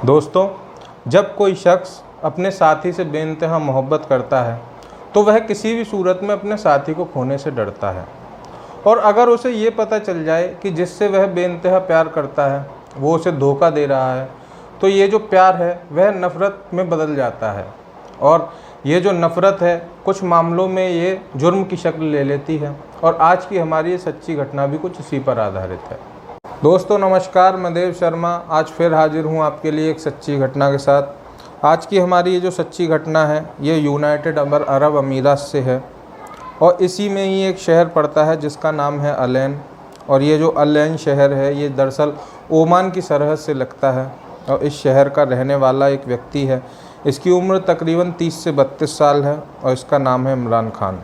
दोस्तों, जब कोई शख्स अपने साथी से बेइंतहा मोहब्बत करता है तो वह किसी भी सूरत में अपने साथी को खोने से डरता है। और अगर उसे ये पता चल जाए कि जिससे वह बेइंतहा प्यार करता है वो उसे धोखा दे रहा है, तो ये जो प्यार है वह नफ़रत में बदल जाता है। और ये जो नफ़रत है कुछ मामलों में ये जुर्म की शक्ल ले लेती है। और आज की हमारी ये सच्ची घटना भी कुछ इसी पर आधारित है। दोस्तों नमस्कार, मैं देव शर्मा आज फिर हाजिर हूँ आपके लिए एक सच्ची घटना के साथ। आज की हमारी ये जो सच्ची घटना है ये यूनाइटेड अरब अमीरात से है और इसी में ही एक शहर पड़ता है जिसका नाम है अलैन। और ये जो अलैन शहर है ये दरअसल ओमान की सरहद से लगता है और इस शहर का रहने वाला एक व्यक्ति है। इसकी उम्र तकरीबन 30 से 32 साल है और इसका नाम है इमरान खान।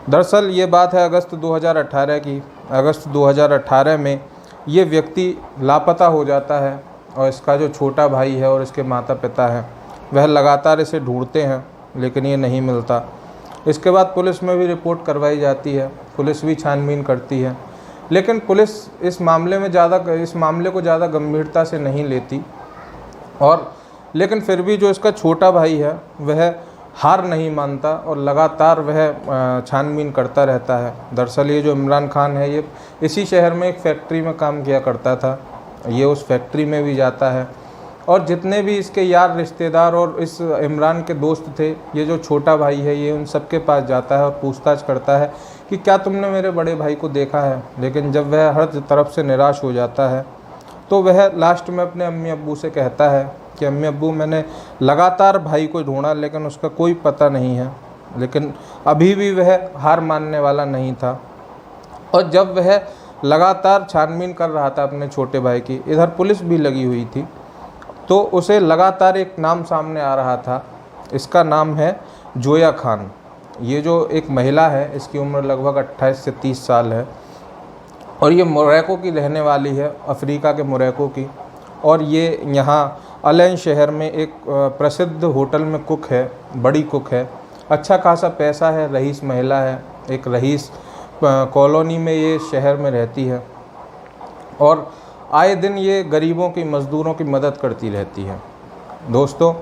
दरअसल ये बात है अगस्त 2018 की। अगस्त 2018 में ये व्यक्ति लापता हो जाता है और इसका जो छोटा भाई है और इसके माता पिता हैं वह लगातार इसे ढूंढते हैं लेकिन ये नहीं मिलता। इसके बाद पुलिस में भी रिपोर्ट करवाई जाती है, पुलिस भी छानबीन करती है, लेकिन पुलिस इस मामले को ज़्यादा गंभीरता से नहीं लेती। और लेकिन फिर भी जो इसका छोटा भाई है वह हार नहीं मानता और लगातार वह छानबीन करता रहता है। दरअसल ये जो इमरान खान है ये इसी शहर में एक फैक्ट्री में काम किया करता था। ये उस फैक्ट्री में भी जाता है और जितने भी इसके यार रिश्तेदार और इस इमरान के दोस्त थे, ये जो छोटा भाई है ये उन सबके पास जाता है और पूछताछ करता है कि क्या तुमने मेरे बड़े भाई को देखा है। लेकिन जब वह हर तरफ से निराश हो जाता है तो वह लास्ट में अपने अम्मी अब्बू से कहता है कि अम्मी अब्बू, मैंने लगातार भाई को ढूंढा लेकिन उसका कोई पता नहीं है। लेकिन अभी भी वह हार मानने वाला नहीं था। और जब वह लगातार छानबीन कर रहा था अपने छोटे भाई की, इधर पुलिस भी लगी हुई थी, तो उसे लगातार एक नाम सामने आ रहा था। इसका नाम है जोया खान। ये जो एक महिला है इसकी उम्र लगभग 28 से 30 साल है और ये मोरक्को की रहने वाली है, अफ्रीका के मोरक्को की। और ये यहाँ अलैन शहर में एक प्रसिद्ध होटल में कुक है, बड़ी कुक है, अच्छा खासा पैसा है, रईस महिला है, एक रईस कॉलोनी में ये शहर में रहती है और आए दिन ये गरीबों की, मज़दूरों की मदद करती रहती है। दोस्तों,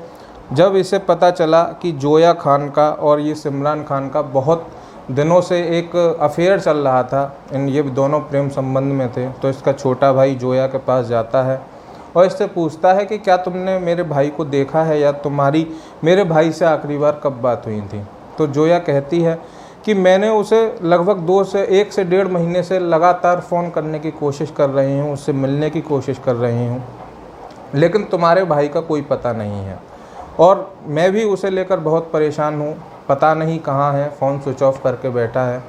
जब इसे पता चला कि जोया खान का और ये इमरान खान का बहुत दिनों से एक अफेयर चल रहा था, ये दोनों प्रेम संबंध में थे, तो इसका छोटा भाई जोया के पास जाता है और इससे पूछता है कि क्या तुमने मेरे भाई को देखा है या तुम्हारी मेरे भाई से आखिरी बार कब बात हुई थी। तो जोया कहती है कि मैंने उसे लगभग 1 से 1.5 महीने से लगातार फ़ोन करने की कोशिश कर रही हूँ, उससे मिलने की कोशिश कर रही हूँ, लेकिन तुम्हारे भाई का कोई पता नहीं है और मैं भी उसे लेकर बहुत परेशान हूँ, पता नहीं कहाँ है, फ़ोन स्विच ऑफ करके बैठा है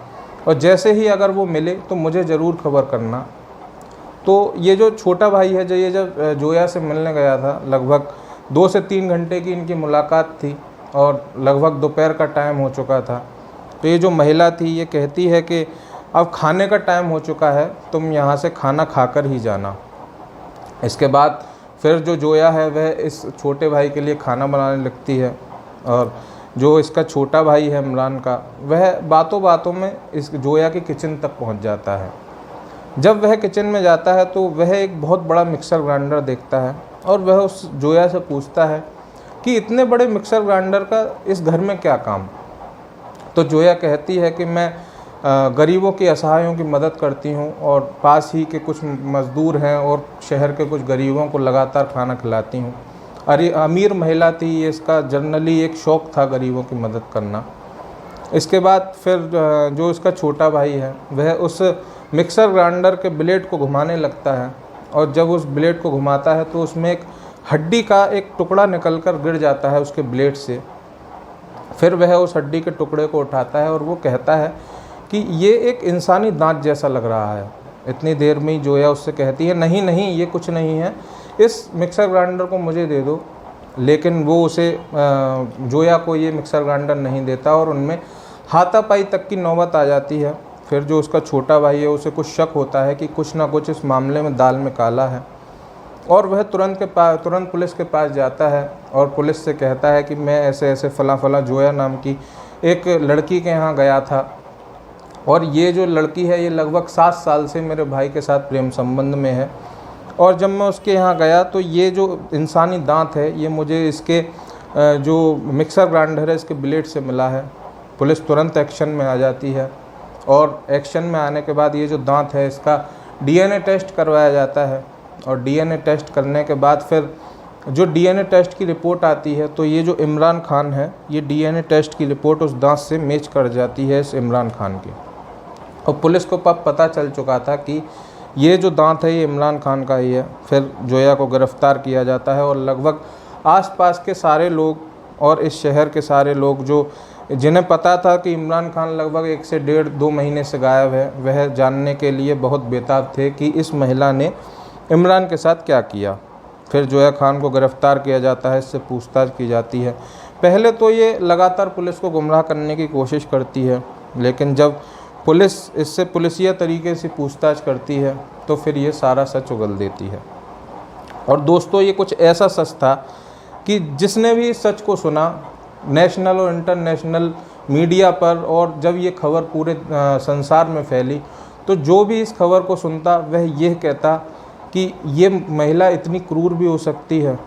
और जैसे ही अगर वो मिले तो मुझे ज़रूर खबर करना। तो ये जो छोटा भाई है, जब जोया से मिलने गया था, लगभग 2 से 3 घंटे की इनकी मुलाकात थी और लगभग दोपहर का टाइम हो चुका था। तो ये जो महिला थी ये कहती है कि अब खाने का टाइम हो चुका है, तुम यहाँ से खाना खाकर ही जाना। इसके बाद फिर जो जोया है वह इस छोटे भाई के लिए खाना बनाने लगती है और जो इसका छोटा भाई है इमरान का, वह बातों बातों में इस जोया के किचन तक पहुँच जाता है। जब वह किचन में जाता है तो वह एक बहुत बड़ा मिक्सर ग्राइंडर देखता है और वह उस जोया से पूछता है कि इतने बड़े मिक्सर ग्राइंडर का इस घर में क्या काम। तो जोया कहती है कि मैं गरीबों की, असहायों की मदद करती हूँ और पास ही के कुछ मज़दूर हैं और शहर के कुछ गरीबों को लगातार खाना खिलाती हूँ। अरे अमीर महिला थी ये, इसका जनरली एक शौक़ था गरीबों की मदद करना। इसके बाद फिर जो इसका छोटा भाई है वह उस मिक्सर ग्राइंडर के ब्लेड को घुमाने लगता है और जब उस ब्लेड को घुमाता है तो उसमें एक हड्डी का एक टुकड़ा निकलकर गिर जाता है उसके ब्लेड से। फिर वह उस हड्डी के टुकड़े को उठाता है और वो कहता है कि ये एक इंसानी दांत जैसा लग रहा है। इतनी देर में ही जोया उससे कहती है, नहीं नहीं, ये कुछ नहीं है, इस मिक्सर ग्राइंडर को मुझे दे दो। लेकिन वो उसे जोया को ये मिक्सर ग्राइंडर नहीं देता और उनमें हाथापाई तक की नौबत आ जाती है। फिर जो उसका छोटा भाई है उसे कुछ शक होता है कि कुछ ना कुछ इस मामले में दाल में काला है और वह तुरंत पुलिस के पास जाता है और पुलिस से कहता है कि मैं ऐसे ऐसे फ़ला जोया नाम की एक लड़की के यहाँ गया था और ये जो लड़की है ये लगभग 7 साल से मेरे भाई के साथ प्रेम संबंध में है और जब मैं उसके यहाँ गया तो ये जो इंसानी दांत है ये मुझे इसके जो मिक्सर ग्राइंडर है इसके ब्लेड से मिला है। पुलिस तुरंत एक्शन में आ जाती है और एक्शन में आने के बाद ये जो दांत है इसका डीएनए टेस्ट करवाया जाता है और डीएनए टेस्ट करने के बाद फिर जो डीएनए टेस्ट की रिपोर्ट आती है तो ये जो इमरान खान है ये डीएनए टेस्ट की रिपोर्ट उस दांत से मैच कर जाती है इस इमरान खान की। और पुलिस को पता चल चुका था कि ये जो दांत है ये इमरान खान का ही है। फिर जोया को गिरफ़्तार किया जाता है और लगभग आसपास के सारे लोग और इस शहर के सारे लोग जो जिन्हें पता था कि इमरान खान लगभग 1 से 1.5-2 महीने से गायब है, वह जानने के लिए बहुत बेताब थे कि इस महिला ने इमरान के साथ क्या किया। फिर जोया खान को गिरफ़्तार किया जाता है, इससे पूछताछ की जाती है। पहले तो ये लगातार पुलिस को गुमराह करने की कोशिश करती है, लेकिन जब पुलिस इससे पुलिसिया तरीके से पूछताछ करती है तो फिर ये सारा सच उगल देती है। और दोस्तों ये कुछ ऐसा सच था कि जिसने भी इस सच को सुना नेशनल और इंटरनेशनल मीडिया पर, और जब ये खबर पूरे संसार में फैली तो जो भी इस खबर को सुनता वह यह कहता कि ये महिला इतनी क्रूर भी हो सकती है।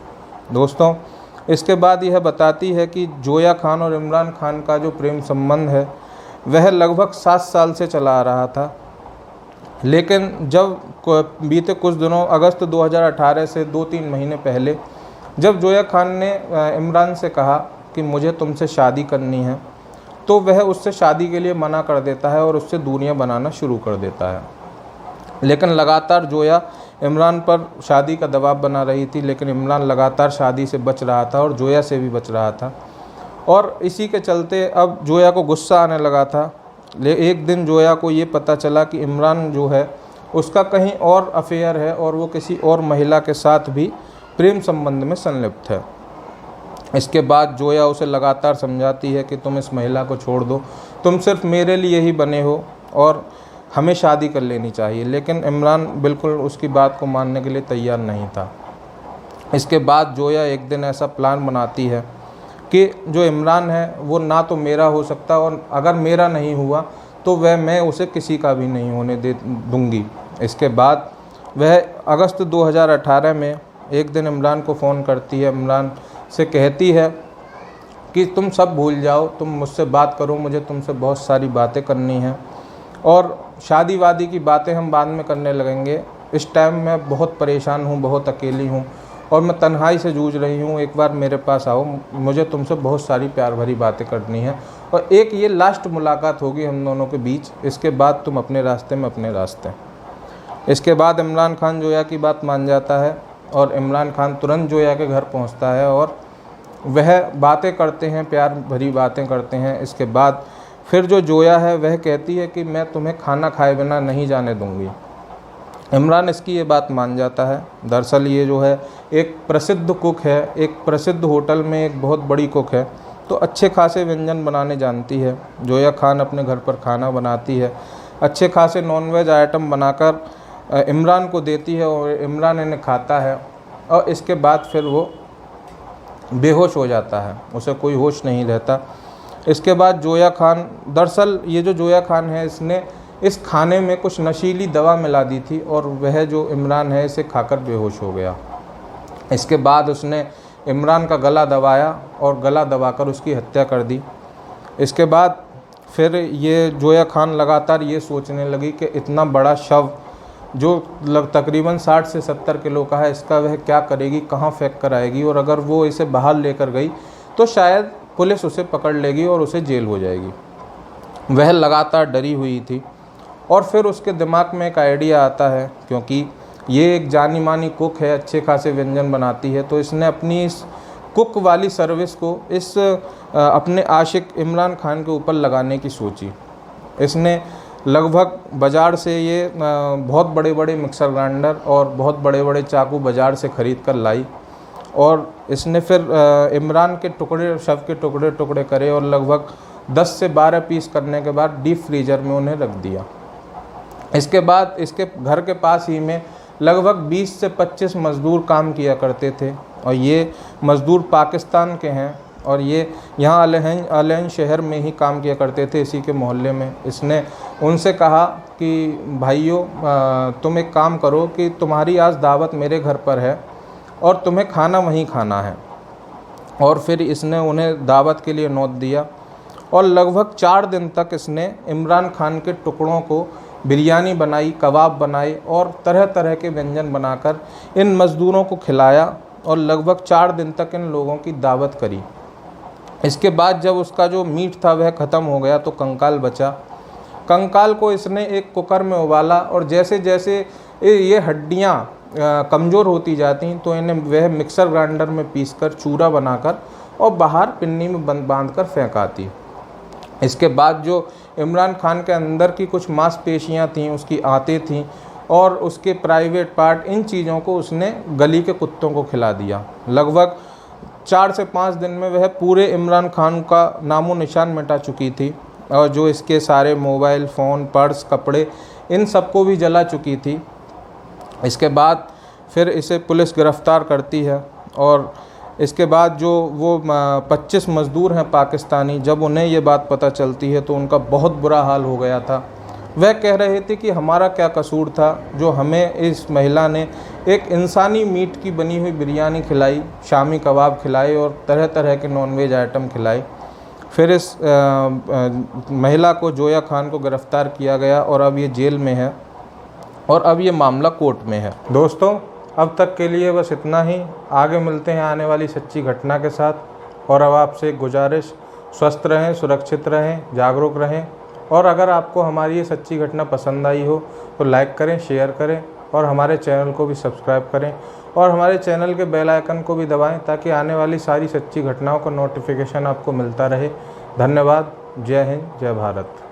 दोस्तों इसके बाद यह बताती है कि जोया खान और इमरान खान का जो प्रेम संबंध है वह लगभग 7 साल से चला आ रहा था, लेकिन जब बीते कुछ दिनों अगस्त 2018 से 2-3 महीने पहले जब जोया खान ने इमरान से कहा कि मुझे तुमसे शादी करनी है तो वह उससे शादी के लिए मना कर देता है और उससे दूरियां बनाना शुरू कर देता है। लेकिन लगातार जोया इमरान पर शादी का दबाव बना रही थी, लेकिन इमरान लगातार शादी से बच रहा था और जोया से भी बच रहा था। और इसी के चलते अब जोया को गुस्सा आने लगा था। एक दिन जोया को ये पता चला कि इमरान जो है उसका कहीं और अफेयर है और वो किसी और महिला के साथ भी प्रेम संबंध में संलिप्त है। इसके बाद जोया उसे लगातार समझाती है कि तुम इस महिला को छोड़ दो, तुम सिर्फ मेरे लिए ही बने हो और हमें शादी कर लेनी चाहिए। लेकिन इमरान बिल्कुल उसकी बात को मानने के लिए तैयार नहीं था। इसके बाद जोया एक दिन ऐसा प्लान बनाती है कि जो इमरान है वो ना तो मेरा हो सकता और अगर मेरा नहीं हुआ तो मैं उसे किसी का भी नहीं होने दूंगी। इसके बाद वह अगस्त 2018 में एक दिन इमरान को फ़ोन करती है, इमरान से कहती है कि तुम सब भूल जाओ, तुम मुझसे बात करो, मुझे तुमसे बहुत सारी बातें करनी हैं और शादी वादी की बातें हम बाद में करने लगेंगे। इस टाइम मैं बहुत परेशान हूँ, बहुत अकेली हूँ और मैं तन्हाई से जूझ रही हूँ, एक बार मेरे पास आओ, मुझे तुमसे बहुत सारी प्यार भरी बातें करनी है और एक ये लास्ट मुलाकात होगी हम दोनों के बीच, इसके बाद तुम अपने रास्ते में अपने रास्ते। इसके बाद इमरान खान जोया की बात मान जाता है और इमरान खान तुरंत जोया के घर पहुँचता है और वह बातें करते हैं, प्यार भरी बातें करते हैं। इसके बाद फिर जो जोया है वह कहती है कि मैं तुम्हें खाना खाए बिना नहीं जाने दूंगी। इमरान इसकी ये बात मान जाता है। दरअसल ये जो है एक प्रसिद्ध कुक है, एक प्रसिद्ध होटल में एक बहुत बड़ी कुक है, तो अच्छे खासे व्यंजन बनाने जानती है। जोया खान अपने घर पर खाना बनाती है, अच्छे खासे नॉनवेज आइटम बनाकर इमरान को देती है और इमरान इन्हें खाता है और इसके बाद फिर वो बेहोश हो जाता है, उसे कोई होश नहीं रहता। इसके बाद जोया खान, दरअसल ये जो जोया खान है इसने इस खाने में कुछ नशीली दवा मिला दी थी और वह जो इमरान है इसे खाकर बेहोश हो गया। इसके बाद उसने इमरान का गला दबाया और गला दबाकर उसकी हत्या कर दी। इसके बाद फिर ये जोया खान लगातार ये सोचने लगी कि इतना बड़ा शव जो तकरीबन 60 से 70 किलो का है, इसका वह क्या करेगी, कहाँ फेंक कर आएगी, और अगर वो इसे बाहर लेकर गई तो शायद पुलिस उसे पकड़ लेगी और उसे जेल हो जाएगी। वह लगातार डरी हुई थी और फिर उसके दिमाग में एक आइडिया आता है, क्योंकि ये एक जानी मानी कुक है, अच्छे खासे व्यंजन बनाती है, तो इसने अपनी इस कुक वाली सर्विस को इस अपने आशिक इमरान खान के ऊपर लगाने की सोची। इसने लगभग बाज़ार से ये बहुत बड़े बड़े मिक्सर ग्राइंडर और बहुत बड़े बड़े चाकू बाज़ार से ख़रीद कर लाई और इसने फिर इमरान के टुकड़े, शव के टुकड़े टुकड़े करे और लगभग 10 से 12 पीस करने के बाद डीप फ्रीजर में उन्हें रख दिया। इसके बाद इसके घर के पास ही में लगभग 20 से 25 मज़दूर काम किया करते थे और ये मज़दूर पाकिस्तान के हैं और ये यहाँ अलहन शहर में ही काम किया करते थे, इसी के मोहल्ले में। इसने उनसे कहा कि भाइयों तुम एक काम करो कि तुम्हारी आज दावत मेरे घर पर है और तुम्हें खाना वहीं खाना है। और फिर इसने उन्हें दावत के लिए न्योता दिया और लगभग 4 दिन तक इसने इमरान खान के टुकड़ों को बिरयानी बनाई, कबाब बनाए और तरह तरह के व्यंजन बनाकर इन मज़दूरों को खिलाया और लगभग 4 दिन तक इन लोगों की दावत करी। इसके बाद जब उसका जो मीट था वह ख़त्म हो गया तो कंकाल बचा। कंकाल को इसने एक कुकर में उबाला और जैसे जैसे ये हड्डियाँ कमज़ोर होती जाती तो इन्हें वह मिक्सर ग्राइंडर में पीसकर चूरा बनाकर और बाहर पिन्नी में बांध कर फेंकाती। इसके बाद जो इमरान खान के अंदर की कुछ मांसपेशियाँ थीं, उसकी आंतें थीं और उसके प्राइवेट पार्ट, इन चीज़ों को उसने गली के कुत्तों को खिला दिया। लगभग 4 से 5 दिन में वह पूरे इमरान खान का नामो निशान मिटा चुकी थी और जो इसके सारे मोबाइल फ़ोन, पर्स, कपड़े, इन सबको भी जला चुकी थी। इसके बाद फिर इसे पुलिस गिरफ़्तार करती है और इसके बाद जो वो 25 मज़दूर हैं पाकिस्तानी, जब उन्हें ये बात पता चलती है तो उनका बहुत बुरा हाल हो गया था। वह कह रहे थे कि हमारा क्या कसूर था जो हमें इस महिला ने एक इंसानी मीट की बनी हुई बिरयानी खिलाई, शामी कबाब खिलाए और तरह तरह के नॉनवेज आइटम खिलाए। फिर इस महिला को, जोया खान को गिरफ़्तार किया गया और अब ये जेल में है और अब ये मामला कोर्ट में है। दोस्तों अब तक के लिए बस इतना ही। आगे मिलते हैं आने वाली सच्ची घटना के साथ। और अब आपसे एक गुजारिश, स्वस्थ रहें, सुरक्षित रहें, जागरूक रहें और अगर आपको हमारी ये सच्ची घटना पसंद आई हो तो लाइक करें, शेयर करें और हमारे चैनल को भी सब्सक्राइब करें और हमारे चैनल के बेल आइकन को भी दबाएं ताकि आने वाली सारी सच्ची घटनाओं का नोटिफिकेशन आपको मिलता रहे। धन्यवाद। जय हिंद, जय भारत।